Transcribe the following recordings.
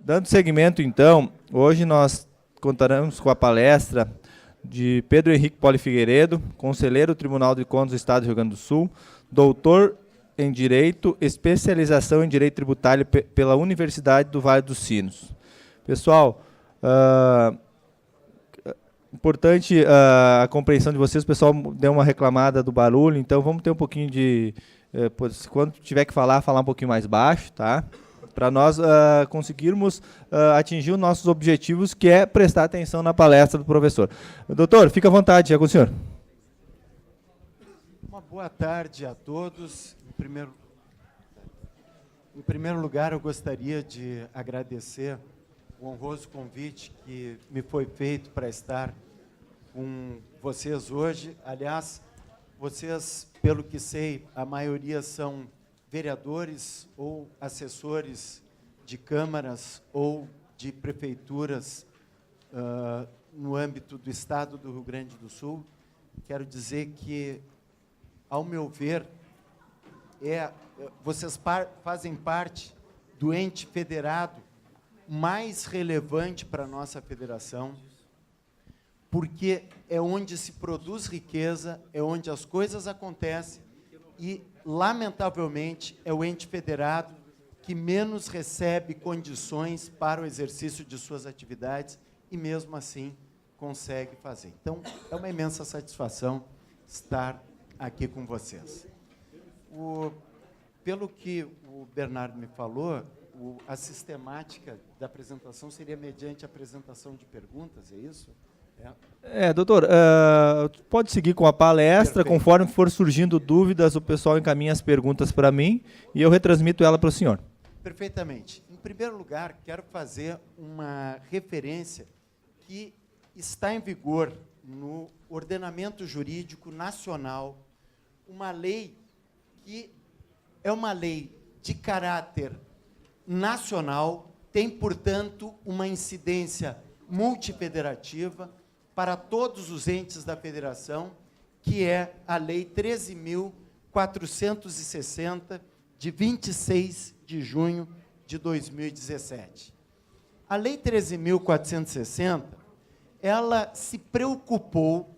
Dando seguimento, então, hoje nós contaremos com a palestra de Pedro Henrique Poli Figueiredo, conselheiro do Tribunal de Contas do Estado do Rio Grande do Sul, doutor em Direito, especialização em Direito Tributário pela Universidade do Vale dos Sinos. Pessoal, importante a compreensão de vocês, o pessoal deu uma reclamada do barulho, então vamos ter um pouquinho de... quando tiver que falar um pouquinho mais baixo, tá? Para nós conseguirmos atingir os nossos objetivos, que é prestar atenção na palestra do professor. Doutor, fica à vontade, é com o senhor. Uma boa tarde a todos. Em primeiro lugar, eu gostaria de agradecer o honroso convite que me foi feito para estar com vocês hoje. Aliás, vocês, pelo que sei, a maioria são vereadores ou assessores de câmaras ou de prefeituras no âmbito do Estado do Rio Grande do Sul. Quero dizer que, ao meu ver, vocês fazem parte do ente federado mais relevante para a nossa federação, porque é onde se produz riqueza, é onde as coisas acontecem e, lamentavelmente, é o ente federado que menos recebe condições para o exercício de suas atividades e, mesmo assim, consegue fazer. Então, é uma imensa satisfação estar aqui com vocês. Pelo que o Bernardo me falou, a sistemática da apresentação seria mediante a apresentação de perguntas, é isso? Doutor, pode seguir com a palestra. Perfeito. Conforme for surgindo dúvidas, o pessoal encaminha as perguntas para mim e eu retransmito ela para o senhor. Perfeitamente. Em primeiro lugar, quero fazer uma referência que está em vigor no ordenamento jurídico nacional, uma lei que é uma lei de caráter nacional, tem, portanto, uma incidência multifederativa para todos os entes da federação, que é a Lei 13.460, de 26 de junho de 2017. A Lei 13.460, ela se preocupou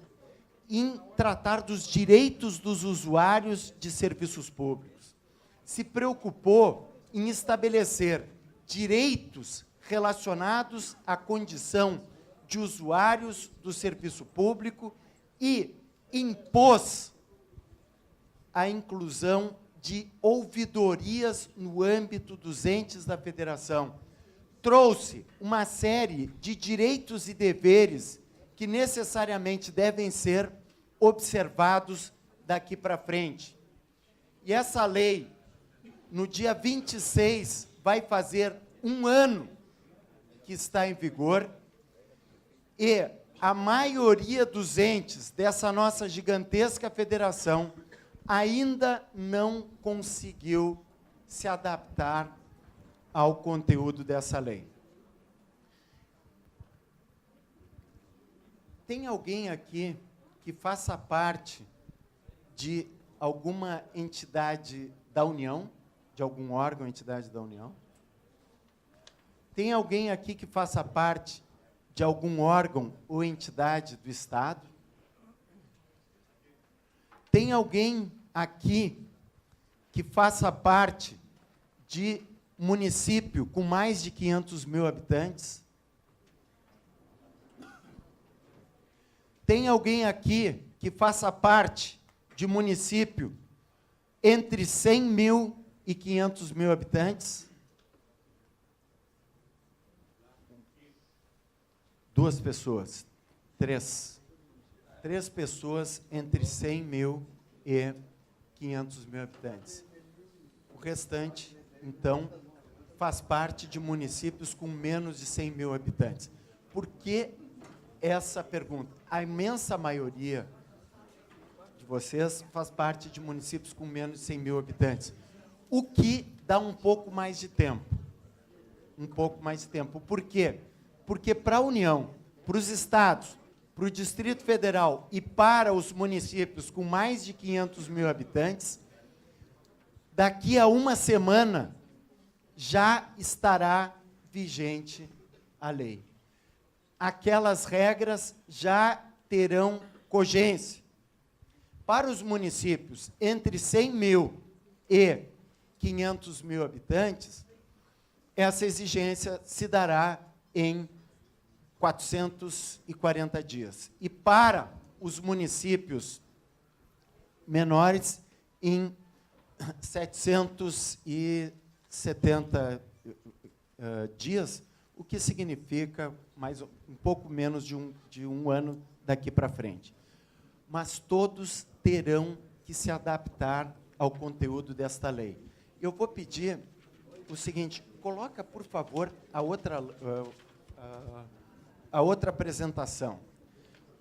em tratar dos direitos dos usuários de serviços públicos, se preocupou em estabelecer direitos relacionados à condição de usuários do serviço público e impôs a inclusão de ouvidorias no âmbito dos entes da federação. Trouxe uma série de direitos e deveres que necessariamente devem ser observados daqui para frente. E essa lei, no dia 26, vai fazer um ano que está em vigor, e a maioria dos entes dessa nossa gigantesca federação ainda não conseguiu se adaptar ao conteúdo dessa lei. Tem alguém aqui que faça parte de alguma entidade da União, de algum órgão, entidade da União? Tem alguém aqui que faça parte de algum órgão ou entidade do Estado? Tem alguém aqui que faça parte de município com mais de 500 mil habitantes? Tem alguém aqui que faça parte de município entre 100 mil e 500 mil habitantes? 2 pessoas. 3. 3 pessoas entre 100 mil e 500 mil habitantes. O restante, então, faz parte de municípios com menos de 100 mil habitantes. Por que essa pergunta? A imensa maioria de vocês faz parte de municípios com menos de 100 mil habitantes, o que dá um pouco mais de tempo. Um pouco mais de tempo. Por quê? Porque para a União, para os estados, para o Distrito Federal e para os municípios com mais de 500 mil habitantes, daqui a uma semana já estará vigente a lei. Aquelas regras já terão cogência. Para os municípios entre 100 mil e 500 mil habitantes, essa exigência se dará em 440 dias. E para os municípios menores, em 770 dias, o que significa um pouco menos de um ano daqui para frente. Mas todos terão que se adaptar ao conteúdo desta lei. Eu vou pedir o seguinte, coloca, por favor, a outra apresentação,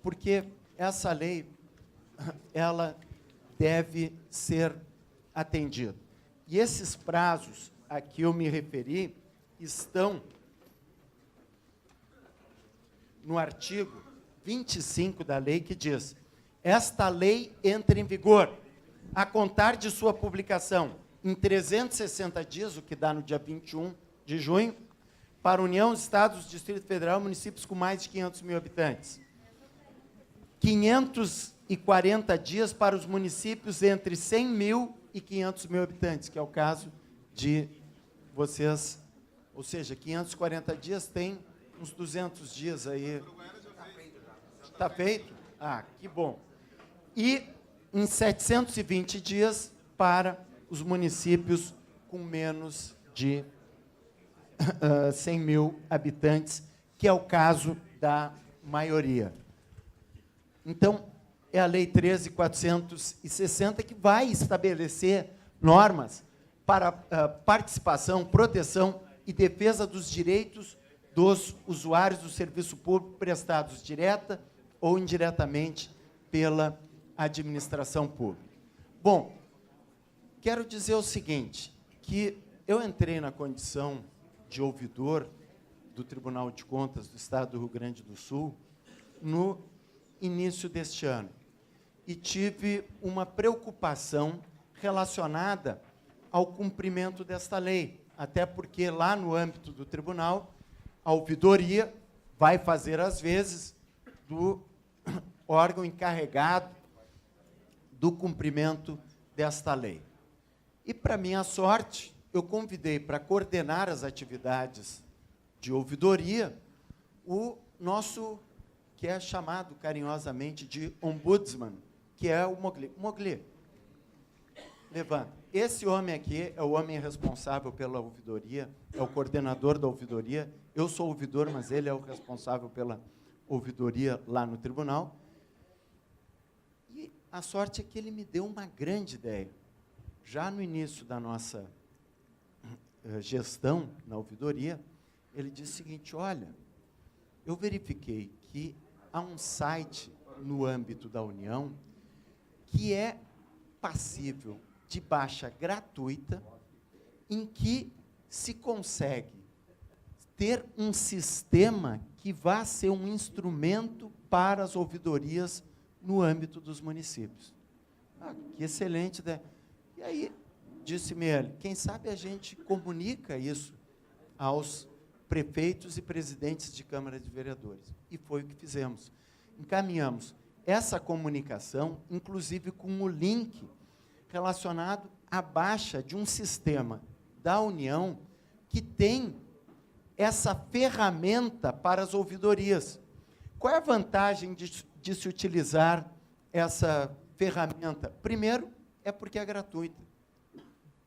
porque essa lei, ela deve ser atendida. E esses prazos a que eu me referi estão no artigo 25 da lei, que diz: esta lei entra em vigor a contar de sua publicação em 360 dias, o que dá no dia 21 de junho, para a União, Estados, Distrito Federal, municípios com mais de 500 mil habitantes. 540 dias para os municípios entre 100 mil e 500 mil habitantes, que é o caso de vocês. Ou seja, 540 dias tem uns 200 dias aí. Está feito? Ah, que bom. E em 720 dias para os municípios com menos de 100 mil habitantes, que é o caso da maioria. Então, é a Lei 13.460 que vai estabelecer normas para participação, proteção e defesa dos direitos dos usuários do serviço público prestados direta ou indiretamente pela administração pública. Bom, quero dizer o seguinte, que eu entrei na condição de ouvidor do Tribunal de Contas do Estado do Rio Grande do Sul no início deste ano e tive uma preocupação relacionada ao cumprimento desta lei, até porque lá no âmbito do tribunal, a ouvidoria vai fazer as vezes do órgão encarregado do cumprimento desta lei. E, para minha sorte, eu convidei para coordenar as atividades de ouvidoria o nosso, que é chamado carinhosamente de ombudsman, que é o Mogli. Mogli, levanta. Esse homem aqui é o homem responsável pela ouvidoria, é o coordenador da ouvidoria. Eu sou ouvidor, mas ele é o responsável pela ouvidoria lá no tribunal. E a sorte é que ele me deu uma grande ideia. Já no início da nossa gestão na ouvidoria, ele disse o seguinte: olha, eu verifiquei que há um site no âmbito da União que é passível de baixa gratuita, em que se consegue ter um sistema que vá ser um instrumento para as ouvidorias no âmbito dos municípios. Ah, que excelente, né? E aí, disse-me ele, quem sabe a gente comunica isso aos prefeitos e presidentes de Câmara de Vereadores. E foi o que fizemos. Encaminhamos essa comunicação, inclusive com o link relacionado à baixa de um sistema da União que tem essa ferramenta para as ouvidorias. Qual é a vantagem de se utilizar essa ferramenta? Primeiro, é porque é gratuita.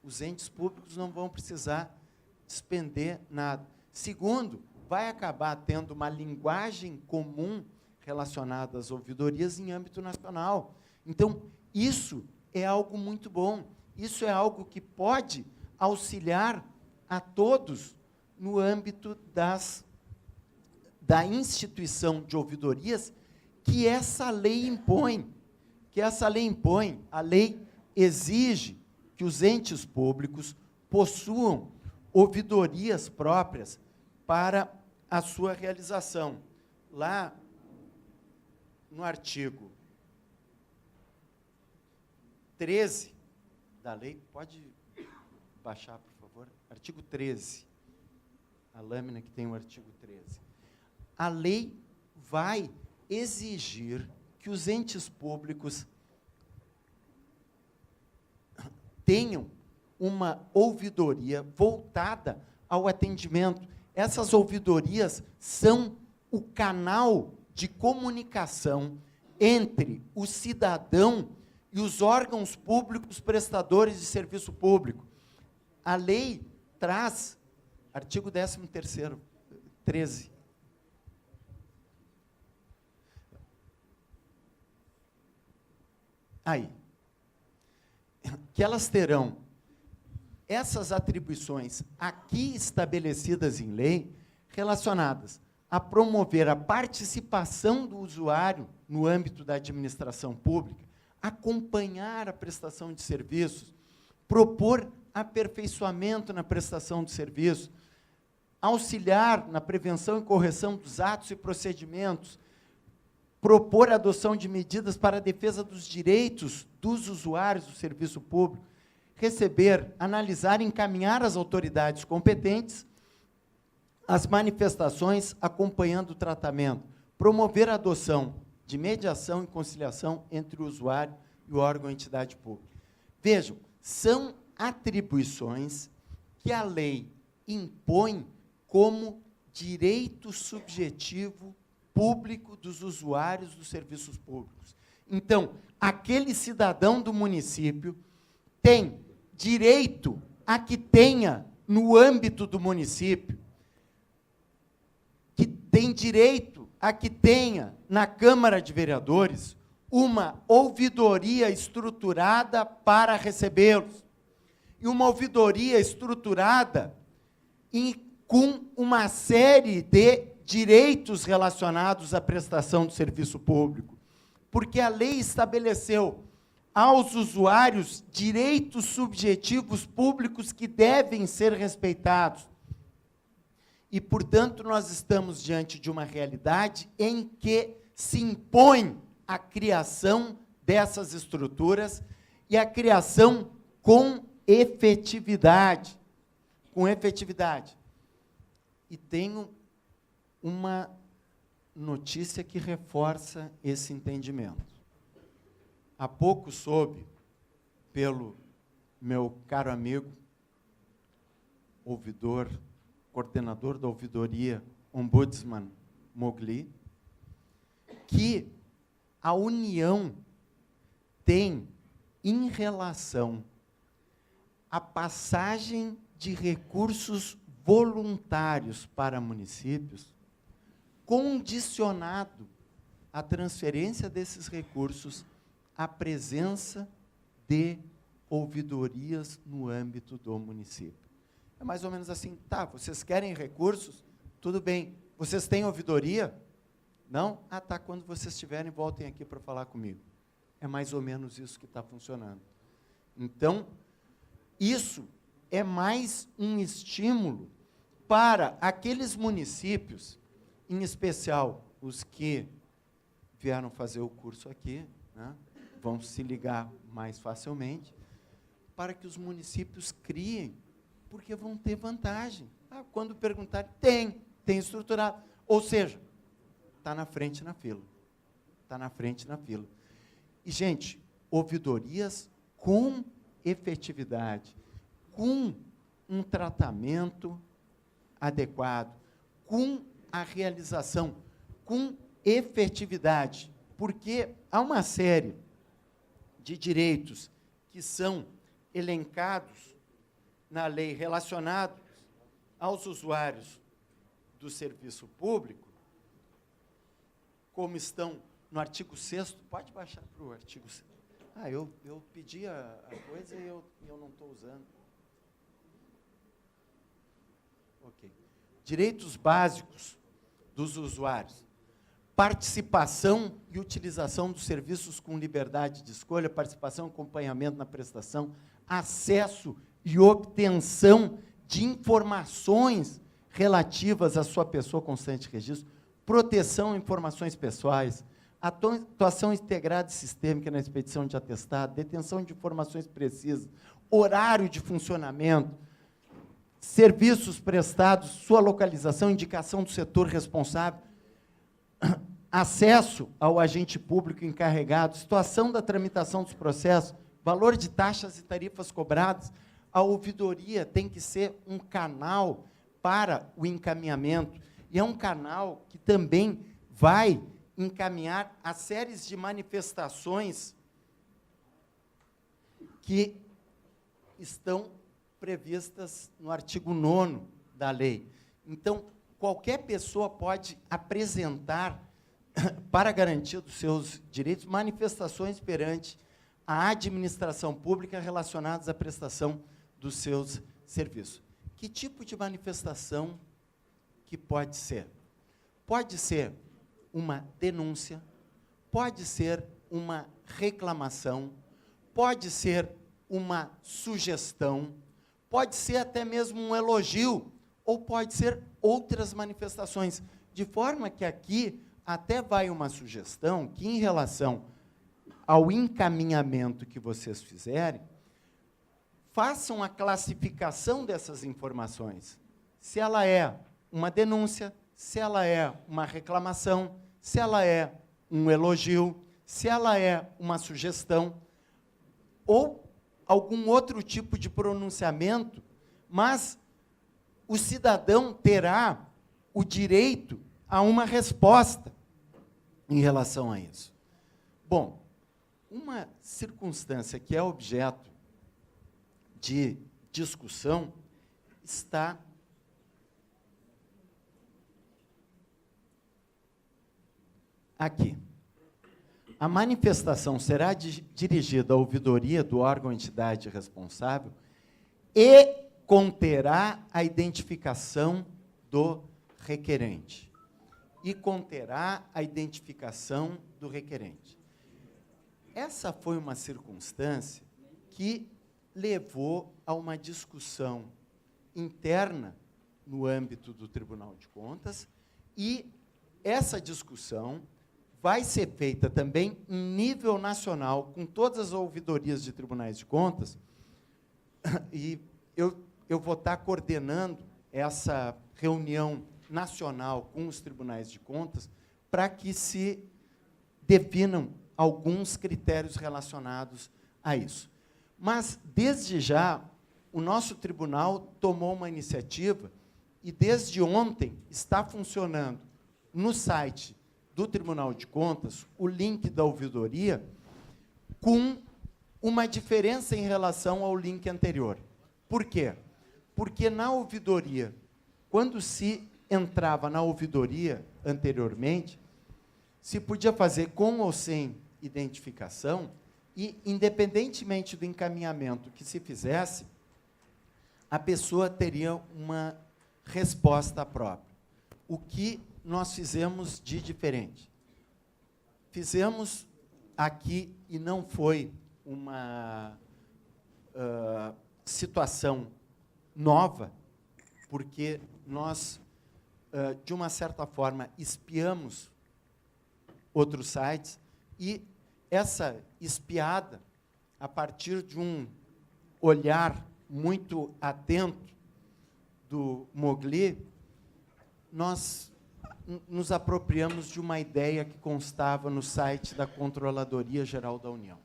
Os entes públicos não vão precisar despender nada. Segundo, vai acabar tendo uma linguagem comum relacionada às ouvidorias em âmbito nacional. Então, isso é algo muito bom. Isso é algo que pode auxiliar a todos no âmbito da instituição de ouvidorias que essa lei impõe. A lei exige que os entes públicos possuam ouvidorias próprias para a sua realização. Lá, no artigo 13 da lei, pode baixar, por favor, artigo 13. a lâmina que tem o artigo 13. A lei vai exigir que os entes públicos tenham uma ouvidoria voltada ao atendimento. Essas ouvidorias são o canal de comunicação entre o cidadão e os órgãos públicos prestadores de serviço público. A lei traz, artigo 13º, 13. Aí, que elas terão essas atribuições aqui estabelecidas em lei, relacionadas a promover a participação do usuário no âmbito da administração pública, acompanhar a prestação de serviços, propor aperfeiçoamento na prestação de serviços, auxiliar na prevenção e correção dos atos e procedimentos, propor a adoção de medidas para a defesa dos direitos dos usuários do serviço público, receber, analisar e encaminhar às autoridades competentes as manifestações acompanhando o tratamento, promover a adoção de mediação e conciliação entre o usuário e o órgão ou entidade pública. Vejam, são atribuições que a lei impõe como direito subjetivo público dos usuários dos serviços públicos. Então, aquele cidadão do município tem direito a que tenha, no âmbito do município, que tem direito a que tenha, na Câmara de Vereadores, uma ouvidoria estruturada para recebê-los. E uma ouvidoria estruturada com uma série de direitos relacionados à prestação do serviço público, porque a lei estabeleceu aos usuários direitos subjetivos públicos que devem ser respeitados. E, portanto, nós estamos diante de uma realidade em que se impõe a criação dessas estruturas e a criação com efetividade. Com efetividade. E tenho uma notícia que reforça esse entendimento. Há pouco soube, pelo meu caro amigo, ouvidor, coordenador da ouvidoria, Ombudsman Mogli, que a União tem, em relação à passagem de recursos voluntários para municípios, condicionado a transferência desses recursos à presença de ouvidorias no âmbito do município. É mais ou menos assim, tá, vocês querem recursos? Tudo bem. Vocês têm ouvidoria? Não? Ah, tá, quando vocês tiverem, voltem aqui para falar comigo. É mais ou menos isso que está funcionando. Então, isso é mais um estímulo para aqueles municípios, em especial os que vieram fazer o curso aqui, né, vão se ligar mais facilmente, para que os municípios criem, porque vão ter vantagem. Ah, quando perguntarem, tem estruturado. Ou seja, está na frente na fila. Está na frente na fila. E, gente, ouvidorias com efetividade, com um tratamento adequado, com a realização, com efetividade, porque há uma série de direitos que são elencados na lei relacionados aos usuários do serviço público, como estão no artigo 6º, pode baixar para o artigo 6º. Ah, eu pedi a coisa e eu não estou usando. Ok. Direitos básicos dos usuários. Participação e utilização dos serviços com liberdade de escolha, participação e acompanhamento na prestação, acesso e obtenção de informações relativas à sua pessoa constante de registro, proteção a informações pessoais, atuação integrada e sistêmica na expedição de atestado, detenção de informações precisas, horário de funcionamento, serviços prestados, sua localização, indicação do setor responsável, acesso ao agente público encarregado, situação da tramitação dos processos, valor de taxas e tarifas cobradas. A ouvidoria tem que ser um canal para o encaminhamento, e é um canal que também vai encaminhar a séries de manifestações que estão previstas no artigo 9º da lei. Então, qualquer pessoa pode apresentar, para garantia dos seus direitos, manifestações perante a administração pública relacionadas à prestação dos seus serviços. Que tipo de manifestação que pode ser? Pode ser uma denúncia, pode ser uma reclamação, pode ser uma sugestão, pode ser até mesmo um elogio, ou pode ser outras manifestações, de forma que aqui até vai uma sugestão que, em relação ao encaminhamento que vocês fizerem, façam a classificação dessas informações. Se ela é uma denúncia, se ela é uma reclamação, se ela é um elogio, se ela é uma sugestão, ou algum outro tipo de pronunciamento, mas o cidadão terá o direito a uma resposta em relação a isso. Bom, uma circunstância que é objeto de discussão está aqui. A manifestação será dirigida à ouvidoria do órgão ou entidade responsável e conterá a identificação do requerente. E conterá a identificação do requerente. Essa foi uma circunstância que levou a uma discussão interna no âmbito do Tribunal de Contas, e essa discussão vai ser feita também em nível nacional, com todas as ouvidorias de tribunais de contas, e eu vou estar coordenando essa reunião nacional com os tribunais de contas, para que se definam alguns critérios relacionados a isso. Mas, desde já, o nosso tribunal tomou uma iniciativa, e desde ontem está funcionando no site do Tribunal de Contas o link da ouvidoria, com uma diferença em relação ao link anterior. Por quê? Porque na ouvidoria, quando se entrava na ouvidoria anteriormente, se podia fazer com ou sem identificação, e, independentemente do encaminhamento que se fizesse, a pessoa teria uma resposta própria. O que nós fizemos de diferente? Fizemos aqui, e não foi uma situação nova, porque nós, de uma certa forma, espiamos outros sites, e essa espiada, a partir de um olhar muito atento do Mogli, nós nos apropriamos de uma ideia que constava no site da Controladoria Geral da União,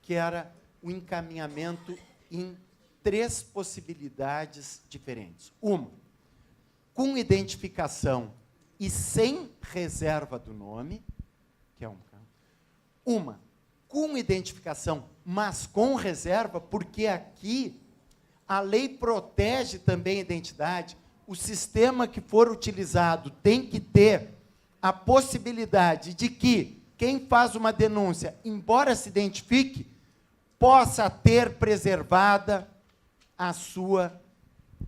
que era o encaminhamento em 3 possibilidades diferentes. Uma, com identificação e sem reserva do nome, que é um caso. Uma, com identificação, mas com reserva, porque aqui a lei protege também a identidade. O sistema que for utilizado tem que ter a possibilidade de que quem faz uma denúncia, embora se identifique, possa ter preservada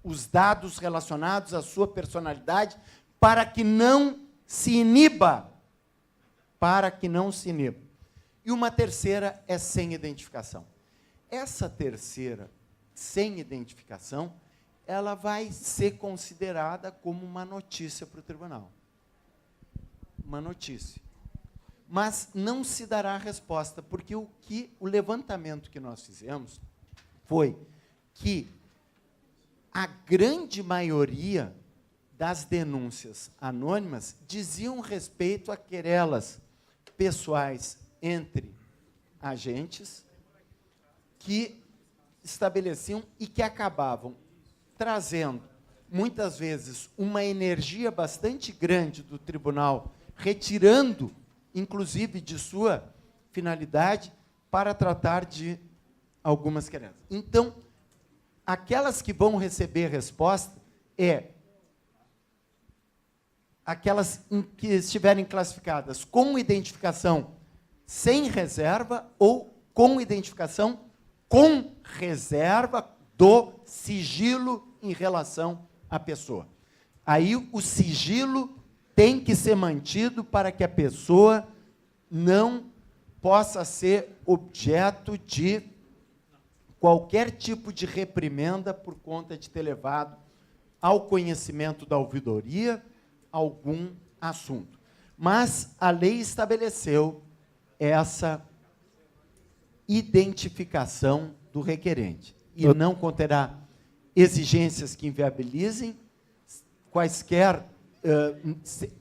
os dados relacionados à sua personalidade, para que não se iniba. Para que não se iniba. E uma terceira é sem identificação. Essa terceira, sem identificação, ela vai ser considerada como uma notícia para o tribunal. Uma notícia. Mas não se dará resposta, porque o levantamento que nós fizemos foi que a grande maioria das denúncias anônimas diziam respeito a querelas pessoais entre agentes que estabeleciam e que acabavam trazendo, muitas vezes, uma energia bastante grande do tribunal, retirando, inclusive, de sua finalidade, para tratar de algumas querelas. Então, aquelas que vão receber resposta aquelas que estiverem classificadas com identificação sem reserva ou com identificação com reserva do sigilo em relação à pessoa. Aí o sigilo tem que ser mantido para que a pessoa não possa ser objeto de qualquer tipo de reprimenda por conta de ter levado ao conhecimento da ouvidoria algum assunto. Mas a lei estabeleceu essa identificação do requerente e não conterá exigências que inviabilizem, quaisquer,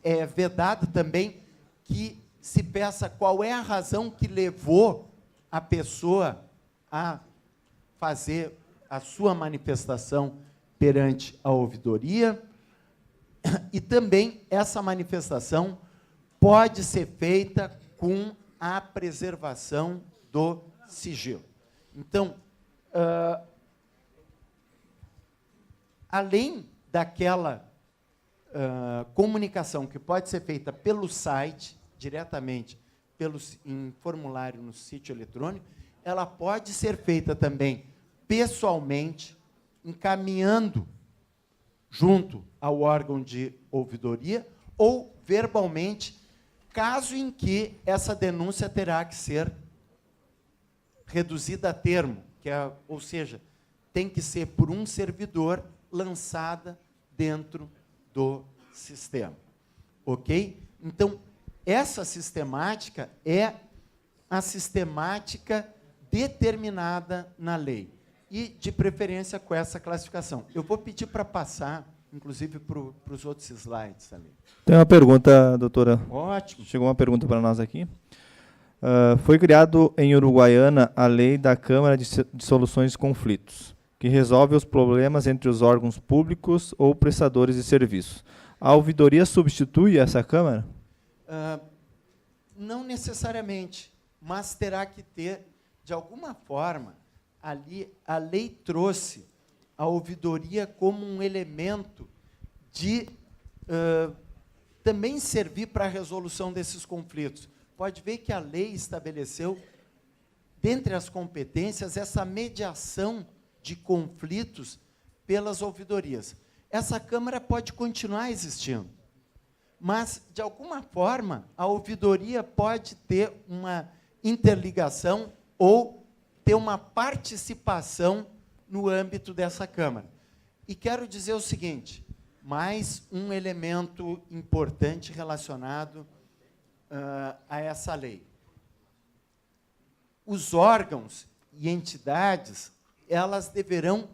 é vedado também que se peça qual é a razão que levou a pessoa a fazer a sua manifestação perante a ouvidoria, e também essa manifestação pode ser feita com a preservação do sigilo. Então, além daquela comunicação que pode ser feita pelo site, diretamente em formulário no sítio eletrônico, ela pode ser feita também pessoalmente, encaminhando junto ao órgão de ouvidoria, ou verbalmente, caso em que essa denúncia terá que ser reduzida a termo, ou seja, tem que ser por um servidor lançada dentro do sistema. Ok? Então, essa sistemática é a sistemática determinada na lei, e, de preferência, com essa classificação. Eu vou pedir para passar, inclusive, para os outros slides ali. Tem uma pergunta, doutora. Ótimo. Chegou uma pergunta para nós aqui. Foi criado em Uruguaiana a lei da Câmara de Soluções de Conflitos, que resolve os problemas entre os órgãos públicos ou prestadores de serviços. A ouvidoria substitui essa Câmara? Não necessariamente, mas terá que ter, de alguma forma, ali a lei trouxe a ouvidoria como um elemento de também servir para a resolução desses conflitos. Pode ver que a lei estabeleceu, dentre as competências, essa mediação de conflitos pelas ouvidorias. Essa Câmara pode continuar existindo, mas, de alguma forma, a ouvidoria pode ter uma interligação ou ter uma participação no âmbito dessa Câmara. E quero dizer o seguinte, mais um elemento importante relacionado a essa lei. Os órgãos e entidades, elas deverão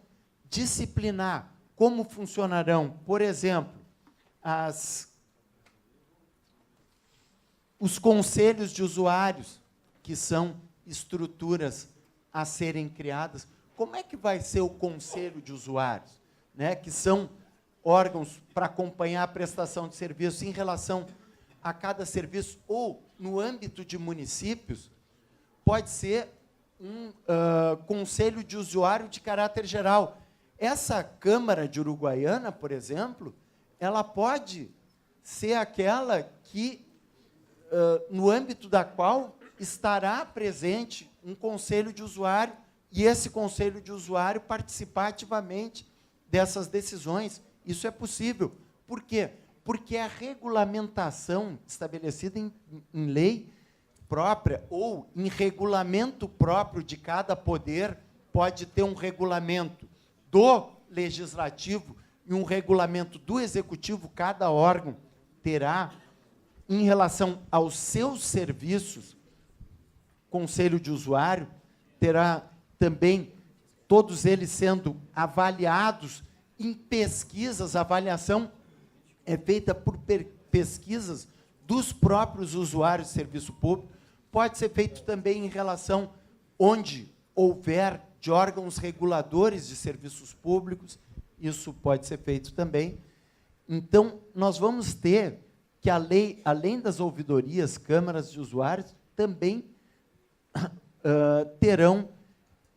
disciplinar como funcionarão, por exemplo, os conselhos de usuários, que são estruturas a serem criadas. Como é que vai ser o conselho de usuários, né, que são órgãos para acompanhar a prestação de serviços em relação a cada serviço, ou, no âmbito de municípios, pode ser um conselho de usuário de caráter geral. Essa Câmara de Uruguaiana, por exemplo, ela pode ser aquela que, no âmbito da qual estará presente um conselho de usuário, e esse conselho de usuário participar ativamente dessas decisões. Isso é possível. Por quê? Porque a regulamentação estabelecida em lei própria ou em regulamento próprio de cada poder pode ter um regulamento do legislativo e um regulamento do executivo. Cada órgão terá, em relação aos seus serviços, conselho de usuário, terá também todos eles sendo avaliados Em pesquisas, a avaliação é feita por pesquisas dos próprios usuários de serviço público, pode ser feito também em relação onde houver de órgãos reguladores de serviços públicos, isso pode ser feito também. Então, nós vamos ter que a lei, além das ouvidorias, câmaras de usuários, também terão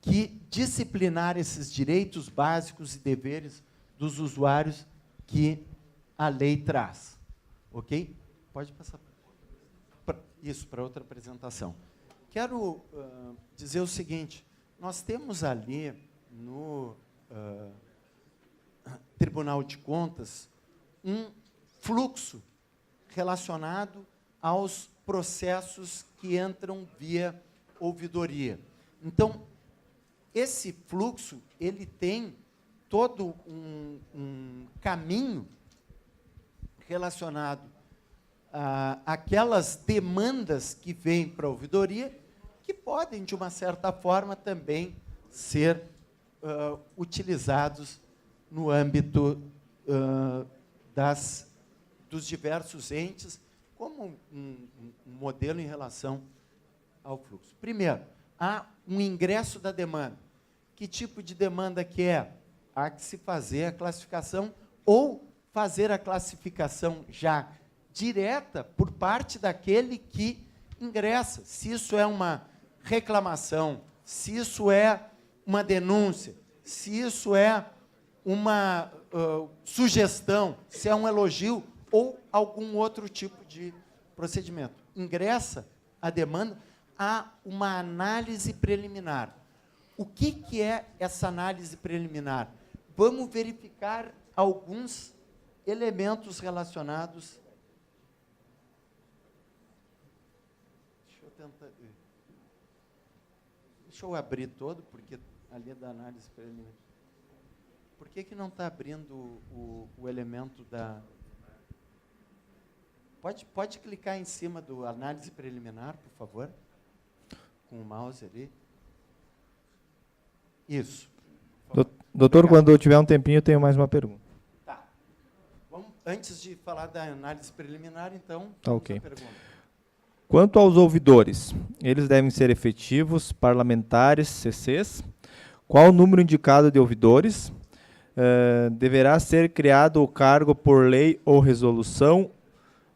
que disciplinar esses direitos básicos e deveres dos usuários que a lei traz. Ok? Pode passar isso para outra apresentação. Quero dizer o seguinte, nós temos ali no Tribunal de Contas um fluxo relacionado aos processos que entram via ouvidoria. Então, esse fluxo, ele tem todo um caminho relacionado àquelas demandas que vêm para a ouvidoria, que podem, de uma certa forma, também ser utilizados no âmbito dos diversos entes, como um modelo em relação ao fluxo. Primeiro, há um ingresso da demanda. Que tipo de demanda que é? Há que se fazer a classificação ou fazer a classificação já direta por parte daquele que ingressa. Se isso é uma reclamação, se isso é uma denúncia, se isso é uma sugestão, se é um elogio ou algum outro tipo de procedimento. Ingressa a demanda, há uma análise preliminar. O que é essa análise preliminar? Vamos verificar alguns elementos relacionados. Deixa eu abrir todo, porque ali é da análise preliminar. Por que não está abrindo o elemento da... Pode clicar em cima do análise preliminar, por favor? Com o mouse ali. Isso. Doutor, quando eu tiver um tempinho, eu tenho mais uma pergunta. Tá. Antes de falar da análise preliminar, então, tá, ok. pergunta. Quanto aos ouvidores, eles devem ser efetivos, parlamentares, CCs? Qual o número indicado de ouvidores? Deverá ser criado o cargo por lei ou resolução?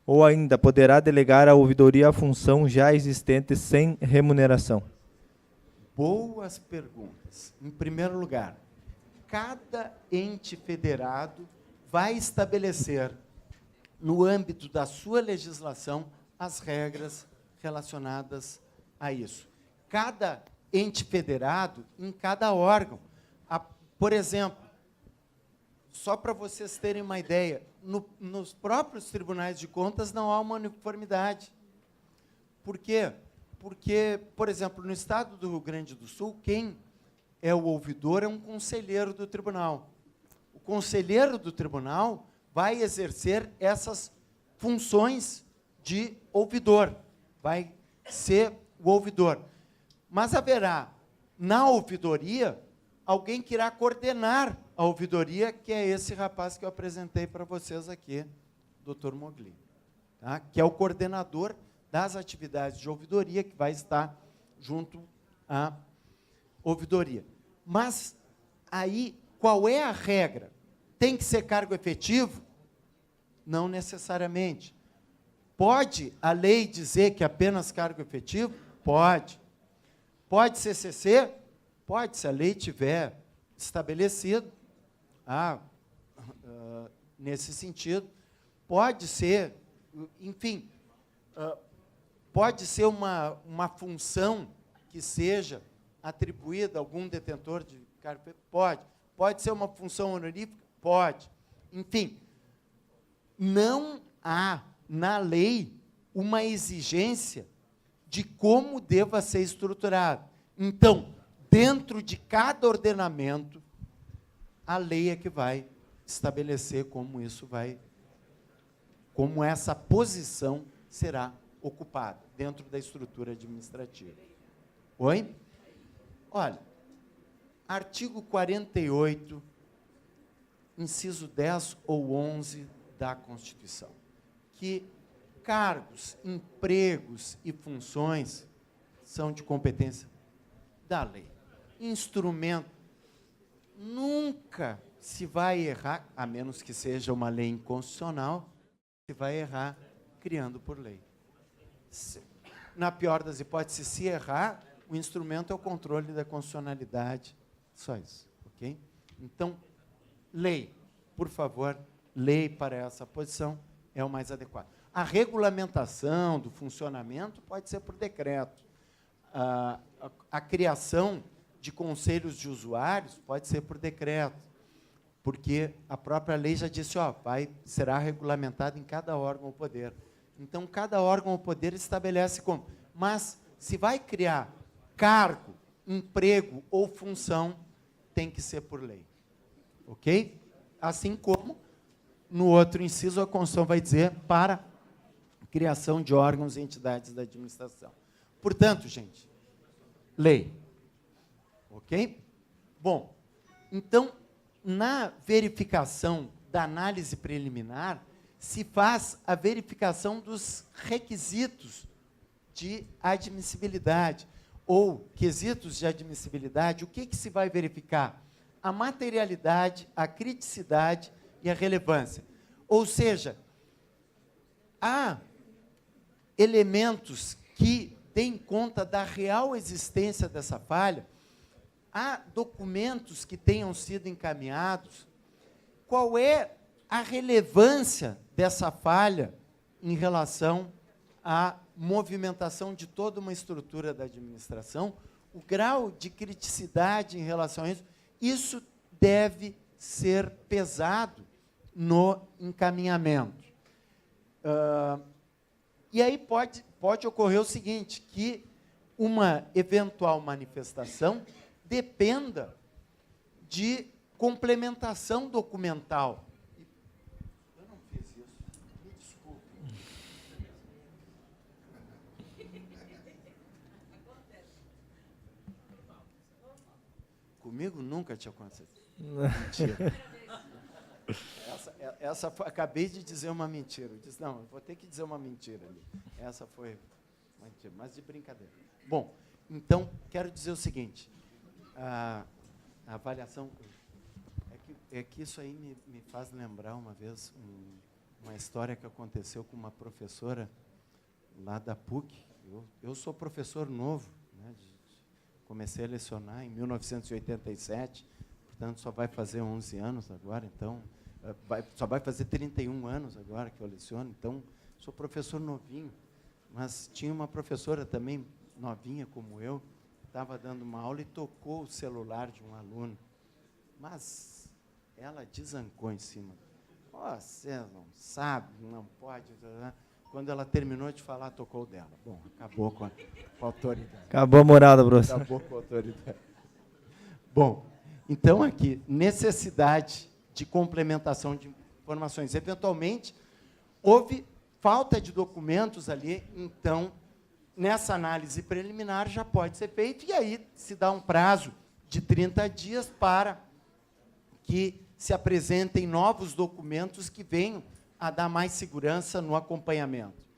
Ou ainda poderá delegar à ouvidoria a função já existente sem remuneração? Boas perguntas. Em primeiro lugar, cada ente federado vai estabelecer, no âmbito da sua legislação, as regras relacionadas a isso. Cada ente federado, em cada órgão. Por exemplo, só para vocês terem uma ideia, nos próprios tribunais de contas não há uma uniformidade. Por quê? Porque, por exemplo, no estado do Rio Grande do Sul, quem é o ouvidor é um conselheiro do tribunal. O conselheiro do tribunal vai exercer essas funções de ouvidor, vai ser o ouvidor. Mas haverá, na ouvidoria, alguém que irá coordenar a ouvidoria, que é esse rapaz que eu apresentei para vocês aqui, Dr. Mogli, tá? Que é o coordenador das atividades de ouvidoria, que vai estar junto à ouvidoria. Mas, aí, qual é a regra? Tem que ser cargo efetivo? Não necessariamente. Pode a lei dizer que apenas cargo efetivo? Pode. Pode ser CC? Pode, se a lei tiver estabelecido, nesse sentido. Pode ser, enfim, pode ser uma função que seja atribuída a algum detentor de cargo efetivo? Pode. Pode ser uma função honorífica? Pode. Enfim, não há na lei uma exigência de como deva ser estruturado. Então, dentro de cada ordenamento, a lei é que vai estabelecer como essa posição será ocupada dentro da estrutura administrativa. Oi? Olha, artigo 48 inciso 10 ou 11 da Constituição, que cargos, empregos e funções são de competência da lei. Instrumento, nunca se vai errar, a menos que seja uma lei inconstitucional, se vai errar criando por lei. Na pior das hipóteses, se errar, o instrumento é o controle da constitucionalidade, só isso, ok? Então, lei, por favor, lei para essa posição é o mais adequado. A regulamentação do funcionamento pode ser por decreto. A criação de conselhos de usuários pode ser por decreto, porque a própria lei já disse, será regulamentado em cada órgão ou poder. Então, cada órgão ou poder estabelece como. Mas, se vai criar cargo, emprego ou função, tem que ser por lei. Ok? Assim como, no outro inciso, a Constituição vai dizer para criação de órgãos e entidades da administração. Portanto, gente, lei. Ok? Bom, então, na verificação da análise preliminar, se faz a verificação dos requisitos de admissibilidade, ou quesitos de admissibilidade. O que se vai verificar? A materialidade, a criticidade e a relevância. Ou seja, há elementos que deem conta da real existência dessa falha, há documentos que tenham sido encaminhados, qual é a relevância dessa falha em relação à movimentação de toda uma estrutura da administração, o grau de criticidade em relação a isso, isso deve ser pesado no encaminhamento. E aí pode ocorrer o seguinte, que uma eventual manifestação dependa de complementação documental. Eu não fiz isso, me desculpe. Comigo nunca tinha acontecido. Mentira. Acabei de dizer uma mentira. Eu disse, não, eu vou ter que dizer uma mentira ali. Essa foi uma mentira, mas de brincadeira. Bom, então, quero dizer o seguinte, a avaliação, é que isso aí me faz lembrar uma vez uma história que aconteceu com uma professora lá da PUC. Eu sou professor novo, né, comecei a lecionar em 1987, portanto, só vai fazer 11 anos agora, então, só vai fazer 31 anos agora que eu leciono, então, sou professor novinho, mas tinha uma professora também novinha como eu, estava dando uma aula e tocou o celular de um aluno, mas ela desancou em cima. Você não sabe, não pode... Quando ela terminou de falar, tocou o dela. Bom, acabou com a autoridade. Acabou a moral da professora. Acabou com a autoridade. Bom, então aqui, necessidade de complementação de informações. Eventualmente, houve falta de documentos ali, então, nessa análise preliminar já pode ser feito, e aí se dá um prazo de 30 dias para que se apresentem novos documentos que venham a dar mais segurança no acompanhamento.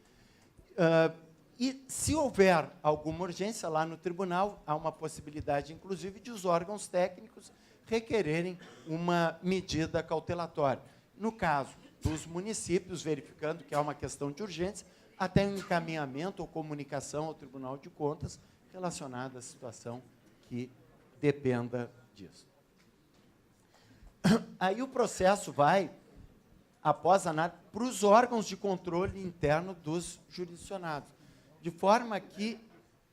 E, se houver alguma urgência lá no tribunal, há uma possibilidade, inclusive, de os órgãos técnicos requererem uma medida cautelatória. No caso dos municípios, verificando que há uma questão de urgência, até um encaminhamento ou comunicação ao Tribunal de Contas relacionada à situação que dependa disso. Aí o processo vai, após a análise, para os órgãos de controle interno dos jurisdicionados, de forma que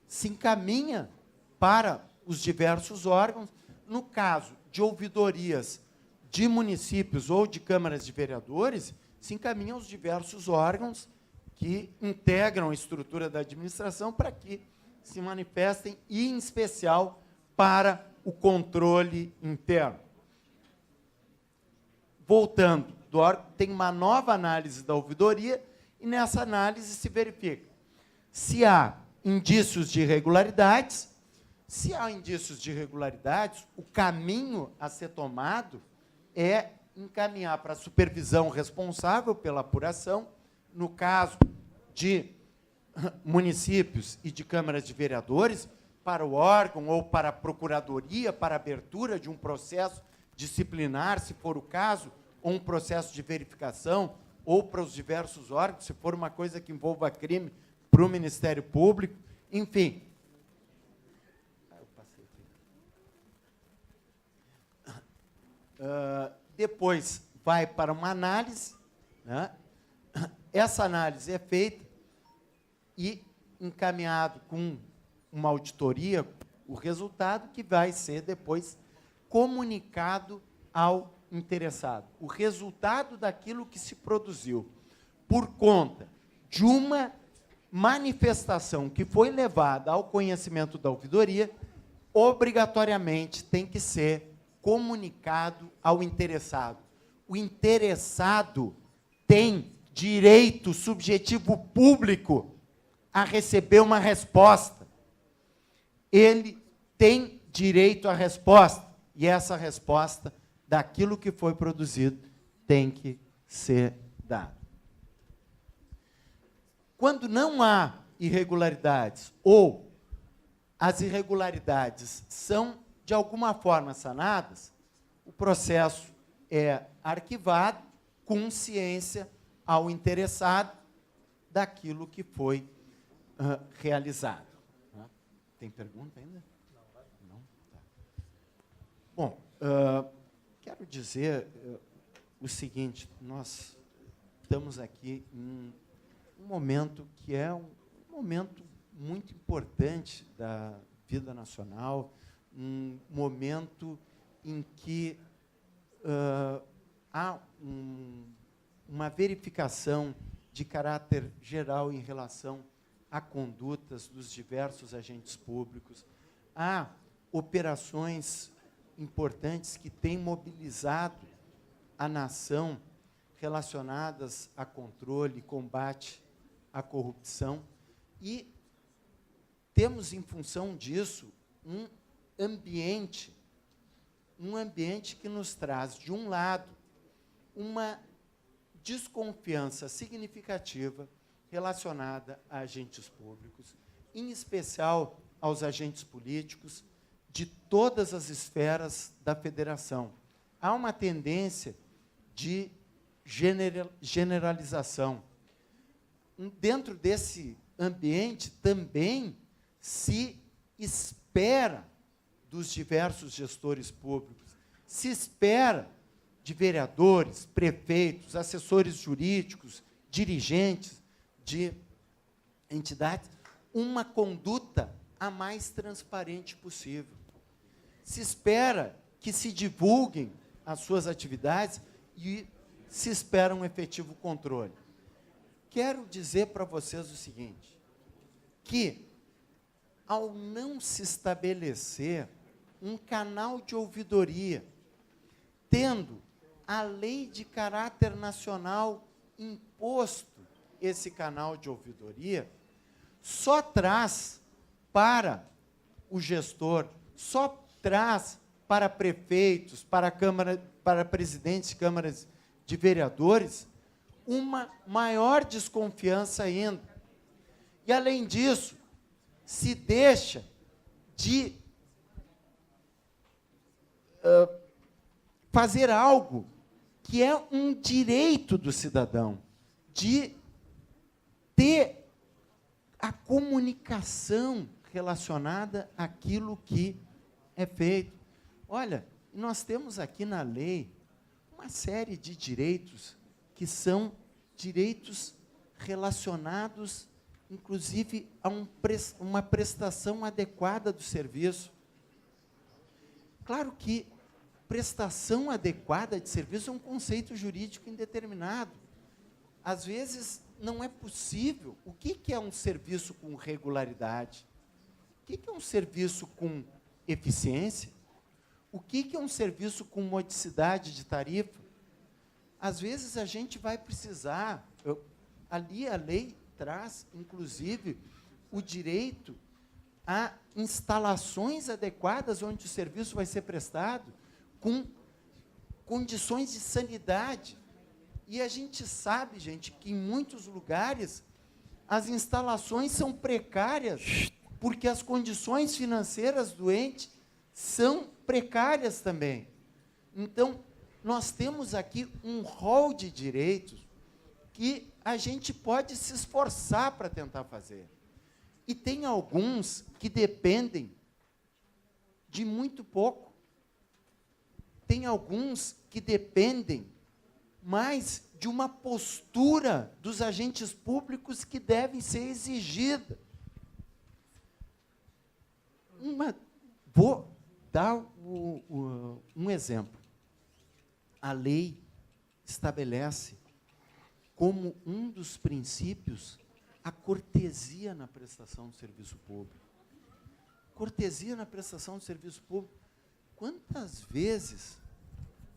se encaminha para os diversos órgãos, no caso de ouvidorias de municípios ou de câmaras de vereadores, se encaminha aos diversos órgãos que integram a estrutura da administração para que se manifestem, e, em especial, para o controle interno. Voltando, tem uma nova análise da ouvidoria, e nessa análise se verifica se há indícios de irregularidades. Se há indícios de irregularidades, o caminho a ser tomado é encaminhar para a supervisão responsável pela apuração, no caso de municípios e de câmaras de vereadores, para o órgão ou para a procuradoria, para a abertura de um processo disciplinar, se for o caso, ou um processo de verificação, ou para os diversos órgãos, se for uma coisa que envolva crime, para o Ministério Público, enfim. Depois vai para uma análise, né? Essa análise é feita e encaminhado com uma auditoria, o resultado que vai ser depois comunicado ao interessado. O resultado daquilo que se produziu por conta de uma manifestação que foi levada ao conhecimento da ouvidoria, obrigatoriamente tem que ser comunicado ao interessado. O interessado tem direito subjetivo público a receber uma resposta. Ele tem direito à resposta, e essa resposta daquilo que foi produzido tem que ser dada. Quando não há irregularidades, ou as irregularidades são, de alguma forma, sanadas, o processo é arquivado com ciência ao interessado daquilo que foi realizado. Tem pergunta ainda? Não? Tá. Bom, quero dizer o seguinte, nós estamos aqui em um momento que é um momento muito importante da vida nacional, um momento em que há uma verificação de caráter geral em relação a condutas dos diversos agentes públicos, há operações importantes que têm mobilizado a nação relacionadas a controle e combate à corrupção, e temos, em função disso, um ambiente que nos traz, de um lado, uma desconfiança significativa relacionada a agentes públicos, em especial aos agentes políticos de todas as esferas da federação. Há uma tendência de generalização. Dentro desse ambiente também se espera dos diversos gestores públicos, se espera de vereadores, prefeitos, assessores jurídicos, dirigentes de entidades, uma conduta a mais transparente possível. Se espera que se divulguem as suas atividades e se espera um efetivo controle. Quero dizer para vocês o seguinte, que ao não se estabelecer um canal de ouvidoria, tendo a lei de caráter nacional imposto esse canal de ouvidoria, só traz para o gestor, só traz para prefeitos, para presidentes de câmaras de vereadores, uma maior desconfiança ainda. E, além disso, se deixa de fazer algo que é um direito do cidadão, de ter a comunicação relacionada àquilo que é feito. Olha, nós temos aqui na lei uma série de direitos que são direitos relacionados, inclusive, a uma prestação adequada do serviço. Claro que prestação adequada de serviço é um conceito jurídico indeterminado. Às vezes, não é possível. O que é um serviço com regularidade? O que é um serviço com eficiência? O que é um serviço com modicidade de tarifa? Às vezes, a gente vai precisar... ali a lei traz, inclusive, o direito a instalações adequadas onde o serviço vai ser prestado, com condições de sanidade. E a gente sabe, gente, que em muitos lugares as instalações são precárias, porque as condições financeiras do ente são precárias também. Então, nós temos aqui um rol de direitos que a gente pode se esforçar para tentar fazer. E tem alguns que dependem de muito pouco. Tem alguns que dependem mais de uma postura dos agentes públicos que devem ser exigida. Vou dar um exemplo. A lei estabelece como um dos princípios a cortesia na prestação do serviço público. Cortesia na prestação do serviço público. Quantas vezes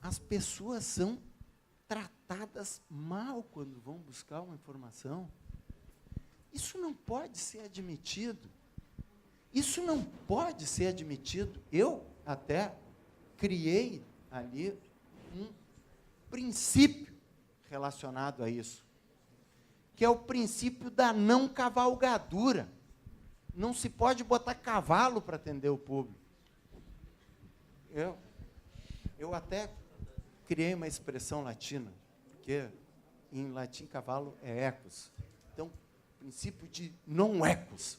as pessoas são tratadas mal quando vão buscar uma informação? Isso não pode ser admitido. Isso não pode ser admitido. Eu até criei ali um princípio relacionado a isso, que é o princípio da não cavalgadura. Não se pode botar cavalo para atender o público. Eu até criei uma expressão latina, porque em latim cavalo é ecus. Então, princípio de non ecus.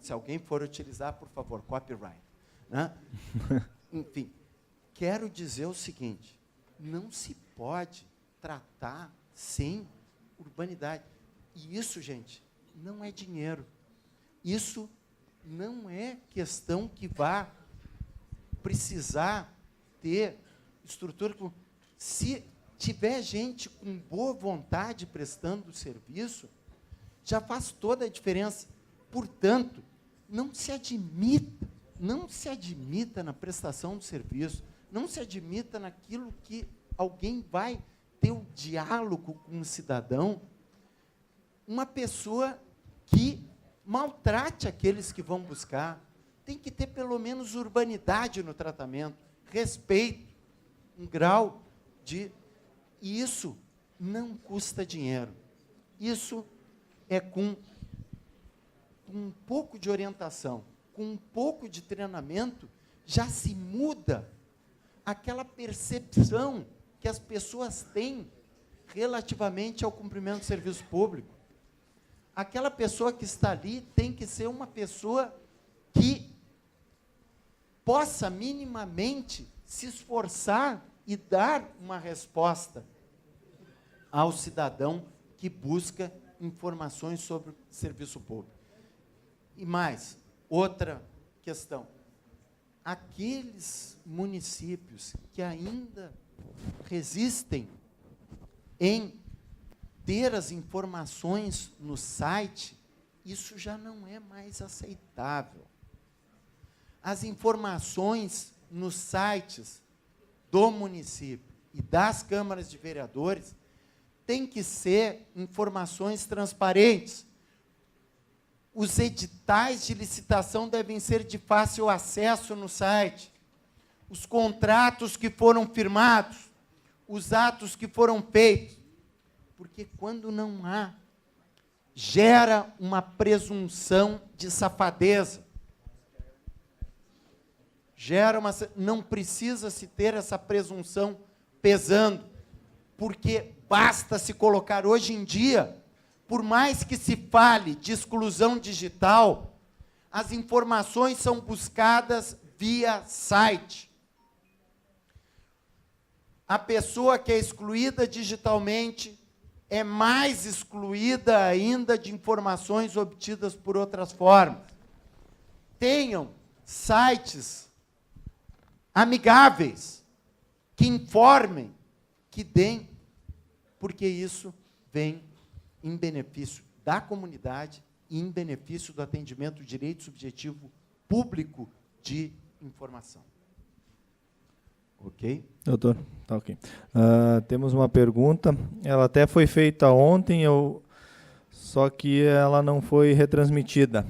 Se alguém for utilizar, por favor, copyright. Né? Enfim, quero dizer o seguinte, não se pode tratar sem urbanidade. E isso, gente, não é dinheiro. Isso não é questão que vá precisar ter estrutura. Se tiver gente com boa vontade prestando o serviço, já faz toda a diferença. Portanto, não se admita na prestação do serviço, não se admita naquilo que alguém vai ter o diálogo com o cidadão, uma pessoa que maltrate aqueles que vão buscar. Tem que ter pelo menos urbanidade no tratamento, respeito, um grau de... E isso não custa dinheiro. Isso é com um pouco de orientação, com um pouco de treinamento, já se muda aquela percepção que as pessoas têm relativamente ao cumprimento do serviço público. Aquela pessoa que está ali tem que ser uma pessoa que possa minimamente se esforçar e dar uma resposta ao cidadão que busca informações sobre o serviço público. E mais, outra questão. Aqueles municípios que ainda resistem em ter as informações no site, isso já não é mais aceitável. As informações nos sites do município e das câmaras de vereadores têm que ser informações transparentes. Os editais de licitação devem ser de fácil acesso no site. Os contratos que foram firmados, os atos que foram feitos. Porque quando não há, gera uma presunção de safadeza. Não precisa se ter essa presunção pesando, porque basta se colocar hoje em dia, por mais que se fale de exclusão digital, as informações são buscadas via site. A pessoa que é excluída digitalmente é mais excluída ainda de informações obtidas por outras formas. Tenham sites amigáveis, que informem, que deem, porque isso vem em benefício da comunidade e em benefício do atendimento do direito subjetivo público de informação. Ok? Doutor, tá ok. Temos uma pergunta, ela até foi feita ontem, só que ela não foi retransmitida.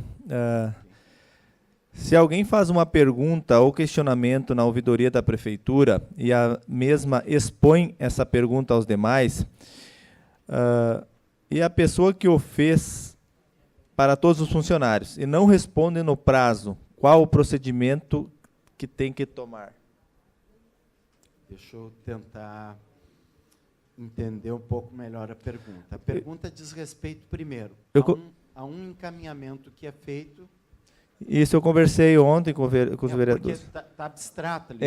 Se alguém faz uma pergunta ou questionamento na ouvidoria da prefeitura e a mesma expõe essa pergunta aos demais, e a pessoa que o fez para todos os funcionários e não responde no prazo, qual o procedimento que tem que tomar? Deixa eu tentar entender um pouco melhor a pergunta. A pergunta diz respeito, primeiro, a um encaminhamento que é feito. Isso eu conversei ontem com os vereadores. Porque está abstrato ali.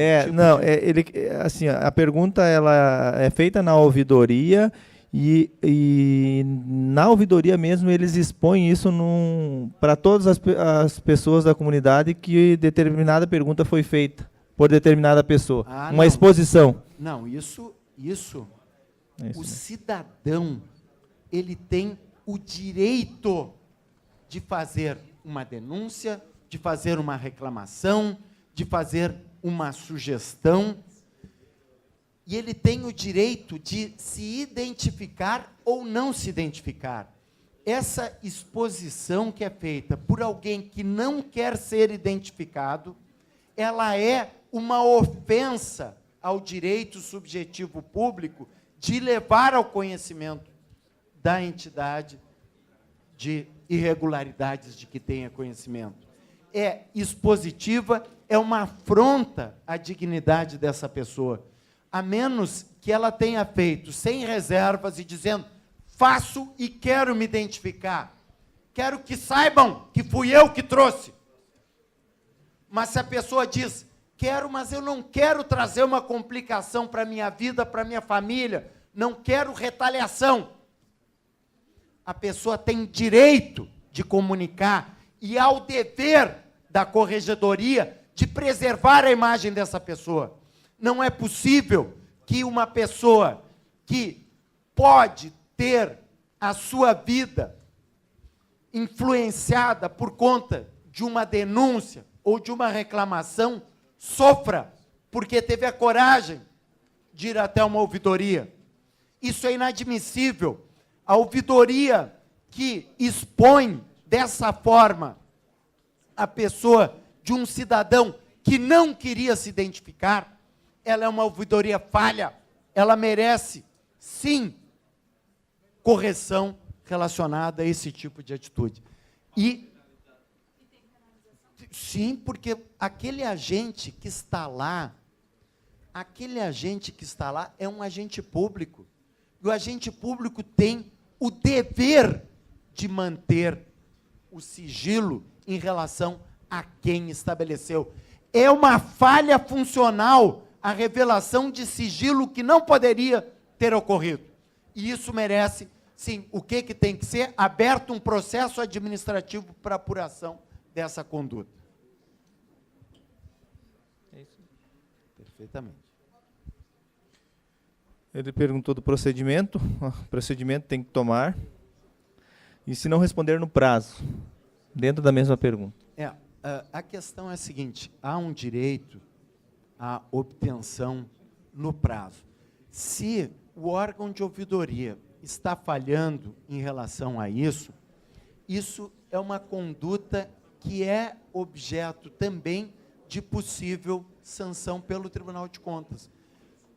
Assim, a pergunta ela é feita na ouvidoria e na ouvidoria mesmo eles expõem isso para todas as pessoas da comunidade que determinada pergunta foi feita por determinada pessoa. Uma exposição. Não, o cidadão, ele tem o direito de fazer uma denúncia, de fazer uma reclamação, de fazer uma sugestão, e ele tem o direito de se identificar ou não se identificar. Essa exposição que é feita por alguém que não quer ser identificado, ela é uma ofensa ao direito subjetivo público de levar ao conhecimento da entidade de irregularidades de que tenha conhecimento. É expositiva, é uma afronta à dignidade dessa pessoa, a menos que ela tenha feito sem reservas e dizendo, faço e quero me identificar, quero que saibam que fui eu que trouxe. Mas se a pessoa diz, quero, mas eu não quero trazer uma complicação para a minha vida, para a minha família, não quero retaliação. A pessoa tem direito de comunicar e ao dever da corregedoria de preservar a imagem dessa pessoa. Não é possível que uma pessoa que pode ter a sua vida influenciada por conta de uma denúncia ou de uma reclamação sofra porque teve a coragem de ir até uma ouvidoria. Isso é inadmissível. A ouvidoria que expõe dessa forma a pessoa de um cidadão que não queria se identificar, ela é uma ouvidoria falha, ela merece, sim, correção relacionada a esse tipo de atitude. E, sim, porque aquele agente que está lá é um agente público, e o agente público tem o dever de manter o sigilo em relação a quem estabeleceu. É uma falha funcional a revelação de sigilo que não poderia ter ocorrido. E isso merece, sim, o que tem que ser? Aberto um processo administrativo para apuração dessa conduta. É isso. Perfeitamente. Ele perguntou do procedimento. O procedimento tem que tomar. E se não responder no prazo, dentro da mesma pergunta. A questão é a seguinte, há um direito à obtenção no prazo. Se o órgão de ouvidoria está falhando em relação a isso, isso é uma conduta que é objeto também de possível sanção pelo Tribunal de Contas.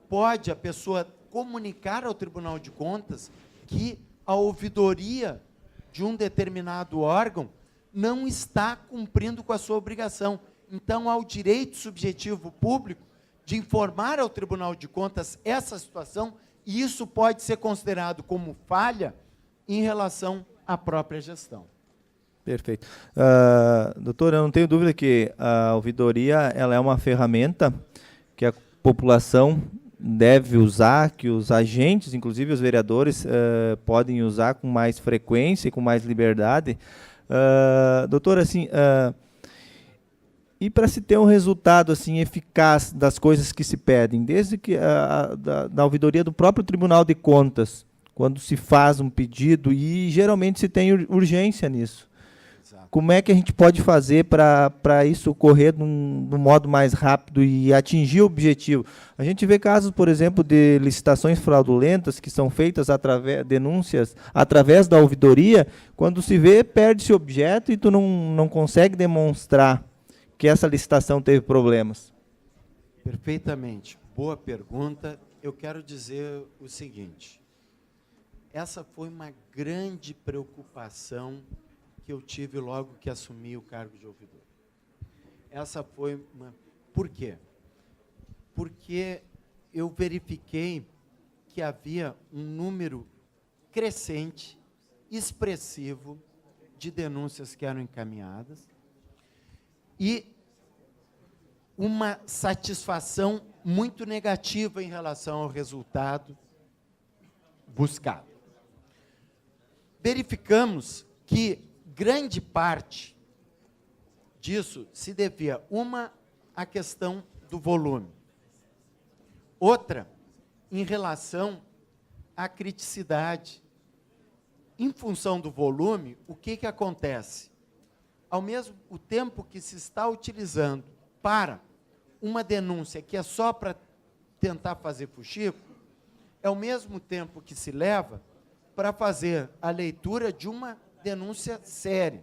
Pode a pessoa comunicar ao Tribunal de Contas que a ouvidoria de um determinado órgão não está cumprindo com a sua obrigação. Então, há o direito subjetivo público de informar ao Tribunal de Contas essa situação, e isso pode ser considerado como falha em relação à própria gestão. Perfeito. Doutor, eu não tenho dúvida que a ouvidoria ela é uma ferramenta que a população deve usar, que os agentes, inclusive os vereadores, podem usar com mais frequência e com mais liberdade. Doutor, assim, e para se ter um resultado assim eficaz das coisas que se pedem, desde que da ouvidoria do próprio Tribunal de Contas, quando se faz um pedido, e geralmente se tem urgência nisso. Exato. Como é que a gente pode fazer para isso ocorrer de um modo mais rápido e atingir o objetivo? A gente vê casos, por exemplo, de licitações fraudulentas que são feitas denúncias através da ouvidoria, quando se vê, perde-se objeto e tu não consegue demonstrar que essa licitação teve problemas? Perfeitamente. Boa pergunta. Eu quero dizer o seguinte. Essa foi uma grande preocupação que eu tive logo que assumi o cargo de ouvidor. Essa foi uma... Por quê? Porque eu verifiquei que havia um número crescente, expressivo, de denúncias que eram encaminhadas e uma satisfação muito negativa em relação ao resultado buscado. Verificamos que grande parte disso se devia, uma, à questão do volume, outra, em relação à criticidade. Em função do volume, o que acontece? Ao mesmo tempo que se está utilizando para uma denúncia que é só para tentar fazer fuxico, é o mesmo tempo que se leva para fazer a leitura de uma denúncia séria.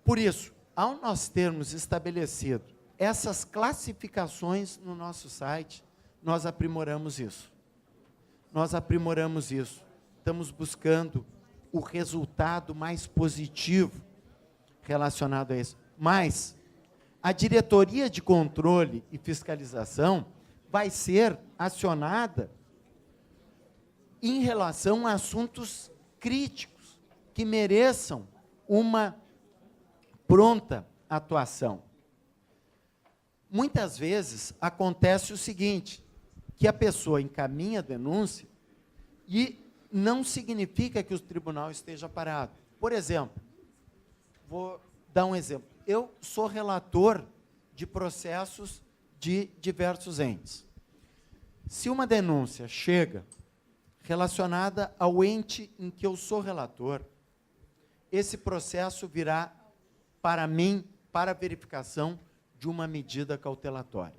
Por isso, ao nós termos estabelecido essas classificações no nosso site, nós aprimoramos isso. Nós aprimoramos isso. Estamos buscando o resultado mais positivo relacionado a isso. Mas a diretoria de controle e fiscalização vai ser acionada em relação a assuntos críticos que mereçam uma pronta atuação. Muitas vezes acontece o seguinte, que a pessoa encaminha a denúncia e não significa que o tribunal esteja parado. Por exemplo, vou dar um exemplo. Eu sou relator de processos de diversos entes. Se uma denúncia chega relacionada ao ente em que eu sou relator, esse processo virá para mim, para verificação de uma medida cautelatória.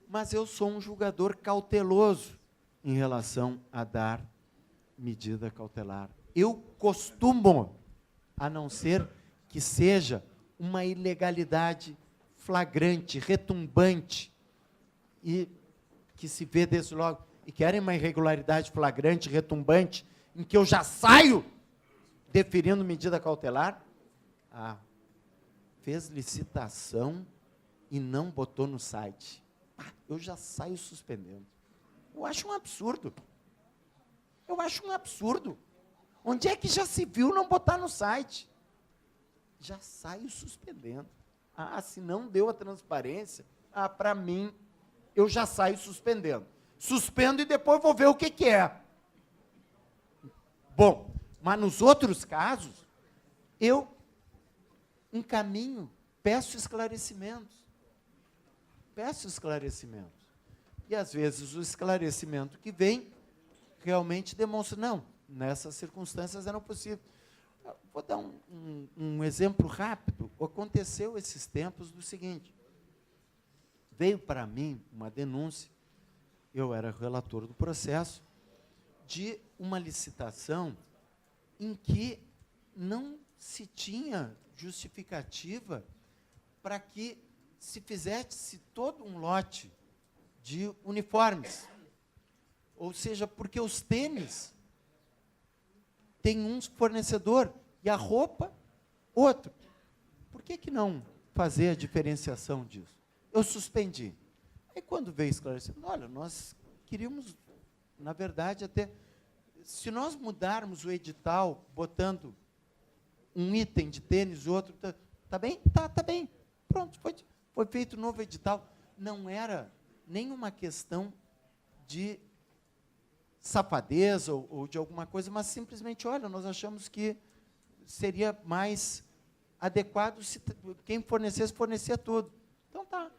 Mas eu sou um julgador cauteloso em relação a dar medida cautelar. Eu costumo, a não ser que seja uma ilegalidade flagrante, retumbante, e que se vê desde logo, e querem uma irregularidade flagrante, retumbante, em que eu já saio deferindo medida cautelar, fez licitação e não botou no site. Eu já saio suspendendo. Eu acho um absurdo. Eu acho um absurdo. Onde é que já se viu não botar no site? Já saio suspendendo. Se não deu a transparência, para mim, eu já saio suspendendo. Suspendo e depois vou ver o que é. Bom, mas nos outros casos, eu encaminho, peço esclarecimentos. Peço esclarecimentos. E, às vezes, o esclarecimento que vem realmente demonstra, não, nessas circunstâncias era possível. Vou dar um exemplo rápido. Aconteceu esses tempos do seguinte, veio para mim uma denúncia, eu era relator do processo, de uma licitação em que não se tinha justificativa para que se fizesse todo um lote de uniformes. Ou seja, porque os tênis tem um fornecedor e a roupa, outro. Por que não fazer a diferenciação disso? Eu suspendi. Aí, quando veio esclarecer, olha, nós queríamos, na verdade, até... Se nós mudarmos o edital, botando um item de tênis, outro, tá bem? Tá bem. Pronto, foi feito um novo edital. Não era nenhuma questão de safadeza ou de alguma coisa, mas simplesmente, olha, nós achamos que seria mais adequado se quem fornecia tudo. Então tá.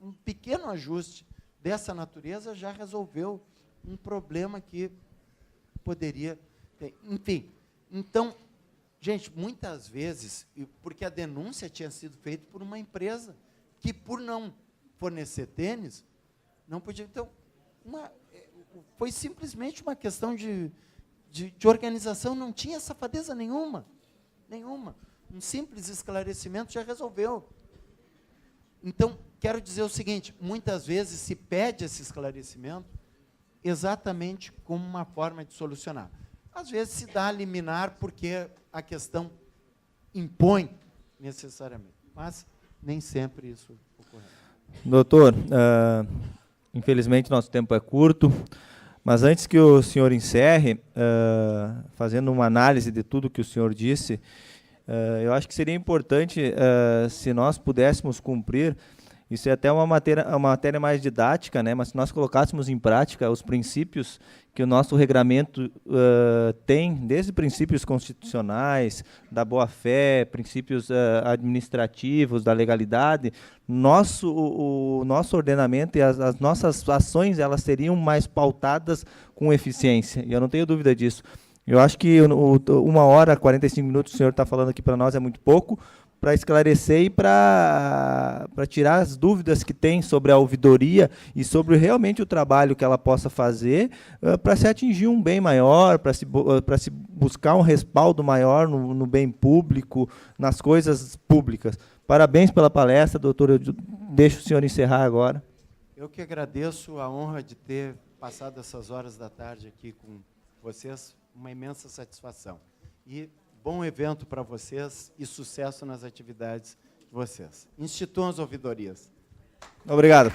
Um pequeno ajuste dessa natureza já resolveu um problema que poderia ter. Enfim, então, gente, muitas vezes, porque a denúncia tinha sido feita por uma empresa que, por não fornecer tênis, não podia... Então, foi simplesmente uma questão de organização, não tinha safadeza nenhuma. Um simples esclarecimento já resolveu. Então, quero dizer o seguinte, muitas vezes se pede esse esclarecimento exatamente como uma forma de solucionar. Às vezes se dá a liminar porque a questão impõe necessariamente, mas nem sempre isso ocorre. Doutor, infelizmente nosso tempo é curto, mas antes que o senhor encerre, fazendo uma análise de tudo que o senhor disse, eu acho que seria importante, se nós pudéssemos cumprir, isso é até uma matéria mais didática, né, mas se nós colocássemos em prática os princípios que o nosso regramento tem, desde princípios constitucionais, da boa-fé, princípios administrativos, da legalidade, o nosso ordenamento e as nossas ações, elas seriam mais pautadas com eficiência, e eu não tenho dúvida disso. Eu acho que 1h, 45 minutos, o senhor está falando aqui para nós é muito pouco, para esclarecer e para tirar as dúvidas que tem sobre a ouvidoria e sobre realmente o trabalho que ela possa fazer para se atingir um bem maior, para se buscar um respaldo maior no bem público, nas coisas públicas. Parabéns pela palestra, doutor. Eu deixo o senhor encerrar agora. Eu que agradeço a honra de ter passado essas horas da tarde aqui com vocês, uma imensa satisfação. E bom evento para vocês e sucesso nas atividades de vocês. Instituam as ouvidorias. Obrigado.